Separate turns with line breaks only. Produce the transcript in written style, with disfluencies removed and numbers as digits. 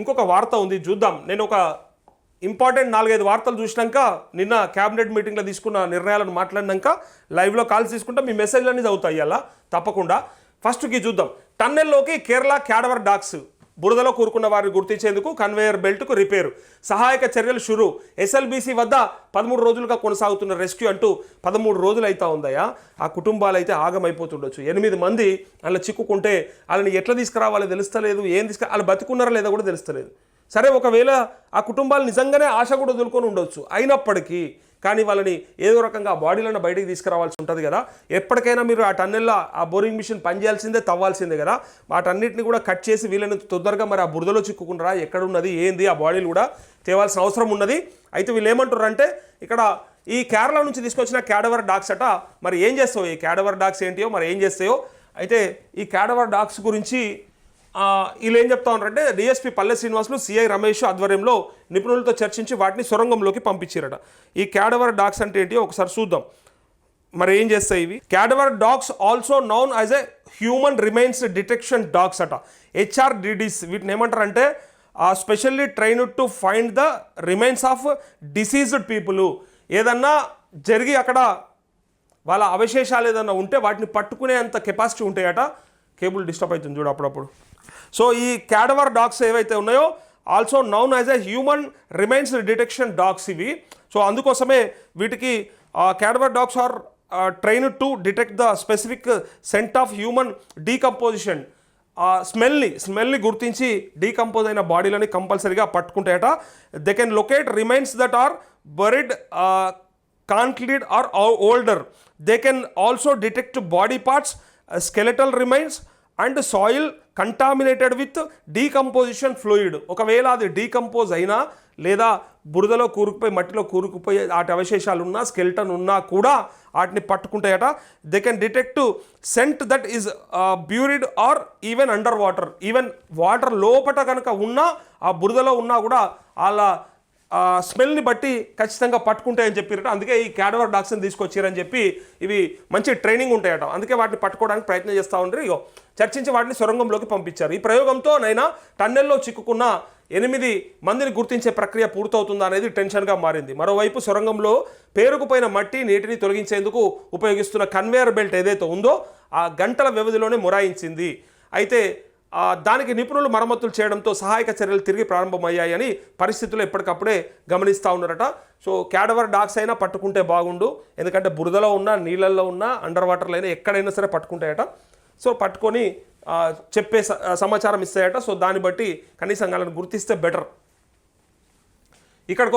ఇంకొక వార్త ఉంది, చూద్దాం. నేను ఒక ఇంపార్టెంట్ 4-5 వార్తలు చూసినాక నిన్న క్యాబినెట్ మీటింగ్లో తీసుకున్న నిర్ణయాలను మాట్లాడినాక లైవ్లో కాల్స్ తీసుకుంటా మీ మెసేజ్లన్నీ చదువుతాయి అలా తప్పకుండా. ఫస్ట్కి చూద్దాం. టన్నెల్లోకి కేరళ క్యాడవర్ డాగ్స్, బురదలో కూరుకున్న వారిని గుర్తించేందుకు కన్వేయర్ బెల్ట్కు రిపేరు, సహాయక చర్యలు షురు. ఎస్ఎల్బీసీ వద్ద 13 రోజులుగా కొనసాగుతున్న రెస్క్యూ అంటూ 13 రోజులు అయితే ఉందయ్యా. ఆ కుటుంబాలు అయితే ఆగమైపోతుండొచ్చు. 8 మంది అలా చిక్కుకుంటే వాళ్ళని ఎట్లా తీసుకురావాలో తెలుస్తలేదు, ఏం వాళ్ళు బతుకున్నారా లేదా కూడా తెలుస్తలేదు. సరే, ఒకవేళ ఆ కుటుంబాలు నిజంగానే ఆశ కూడా వదులుకొని ఉండొచ్చు, అయినప్పటికీ కానీ వాళ్ళని ఏదో రకంగా బాడీలను బయటికి తీసుకురావాల్సి ఉంటుంది కదా. ఎప్పటికైనా మీరు ఆ టన్నెల్లో ఆ బోరింగ్ మిషన్ పనిచేయాల్సిందే, తవ్వాల్సిందే కదా. వాటన్నిటిని కూడా కట్ చేసి వీళ్ళని తొందరగా మరి ఆ బురదలో చిక్కుకుంటారా, ఎక్కడున్నది ఏంది ఆ బాడీలు కూడా తేవాల్సిన అవసరం ఉన్నది. అయితే వీళ్ళు ఏమంటారు అంటే, ఇక్కడ ఈ కేరళ నుంచి తీసుకొచ్చిన క్యాడవర్ డాగ్స్ అట, మరి ఏం చేస్తావు, ఈ క్యాడవర్ డాగ్స్ ఏంటియో మరి ఏం చేస్తాయో. అయితే ఈ క్యాడవర్ డాగ్స్ గురించి వీళ్ళు ఏం చెప్తా ఉన్నారంటే, డిఎస్పీ పల్లె శ్రీనివాసులు సిఐ రమేష్ ఆధ్వర్యంలో నిపుణులతో చర్చించి వాటిని సొరంగంలోకి పంపించారట. ఈ క్యాడవర్ డాగ్స్ అంటే ఏంటి ఒకసారి చూద్దాం, మరి ఏం చేస్తాయి ఇవి. Cadaver dogs also known as a human remains detection dogs అట, HRDDs. వీటిని ఏమంటారంటే specially trained to find the remains of deceased people. ఏదన్నా జరిగి అక్కడ వాళ్ళ అవశేషాలు ఏదన్నా ఉంటే వాటిని పట్టుకునే అంత కెపాసిటీ ఉంటాయట. కేబుల్ డిస్టర్బ్ అవుతుంది చూడు అప్పుడప్పుడు. సో ఈ క్యాడవర్ డాగ్స్ ఏవైతే ఉన్నాయో also known as a human remains detection dogs ఇవి. సో అందుకోసమే వీటికి cadaver dogs are trained to detect the specific scent of human decomposition. స్మెల్ని గుర్తించి డీకంపోజ్ అయిన బాడీలని కంపల్సరీగా పట్టుకుంటాయట. They can locate remains that are buried, concealed or older. They can also detect body parts, skeletal remains and soil contaminated with decomposition fluid. ఒకవేళ అది decompose అయినా లేదా బురదలో కూరుకుపోయి మట్టిలో కూరుకుపోయి వాటి అవశేషాలు ఉన్నా, స్కెల్టన్ ఉన్నా కూడా వాటిని పట్టుకుంటాయట. They can detect scent that is buried or even under water. Even water లోపట కనుక ఉన్నా, ఆ బురదలో ఉన్నా కూడా వాళ్ళ స్మెల్ని బట్టి ఖచ్చితంగా పట్టుకుంటాయని చెప్పారట. అందుకే ఈ క్యాడవర్ డాగ్స్ని తీసుకొచ్చారని చెప్పి ఇవి మంచి ట్రైనింగ్ ఉంటాయట. అందుకే వాటిని పట్టుకోవడానికి ప్రయత్నం చేస్తూ ఉంటారు. ఇగో చర్చించి వాటిని సొరంగంలోకి పంపించారు. ఈ ప్రయోగంతో నైనా టన్నెల్లో చిక్కుకున్న 8 మందిని గుర్తించే ప్రక్రియ పూర్తవుతుందా అనేది టెన్షన్గా మారింది. మరోవైపు సొరంగంలో పేరుకుపోయిన మట్టి, నీటిని తొలగించేందుకు ఉపయోగిస్తున్న కన్వేయర్ బెల్ట్ ఏదైతే ఉందో ఆ గంటల వ్యవధిలోనే మొరాయించింది. అయితే దానికి నిపుణులు మరమ్మతులు చేయడంతో సహాయక చర్యలు తిరిగి ప్రారంభమయ్యాయని పరిస్థితులు ఎప్పటికప్పుడే గమనిస్తూ ఉన్నారట. సో క్యాడవర్ డాగ్స్ అయినా పట్టుకుంటే బాగుండు, ఎందుకంటే బురదలో ఉన్నా, నీళ్ళల్లో ఉన్నా, అండర్ వాటర్లో అయినా ఎక్కడైనా సరే పట్టుకుంటాయట. సో పట్టుకొని చెప్పే సమాచారం ఇస్తాయట. సో దాన్ని బట్టి కనీసం వాళ్ళని గుర్తిస్తే బెటర్. ఇక్కడ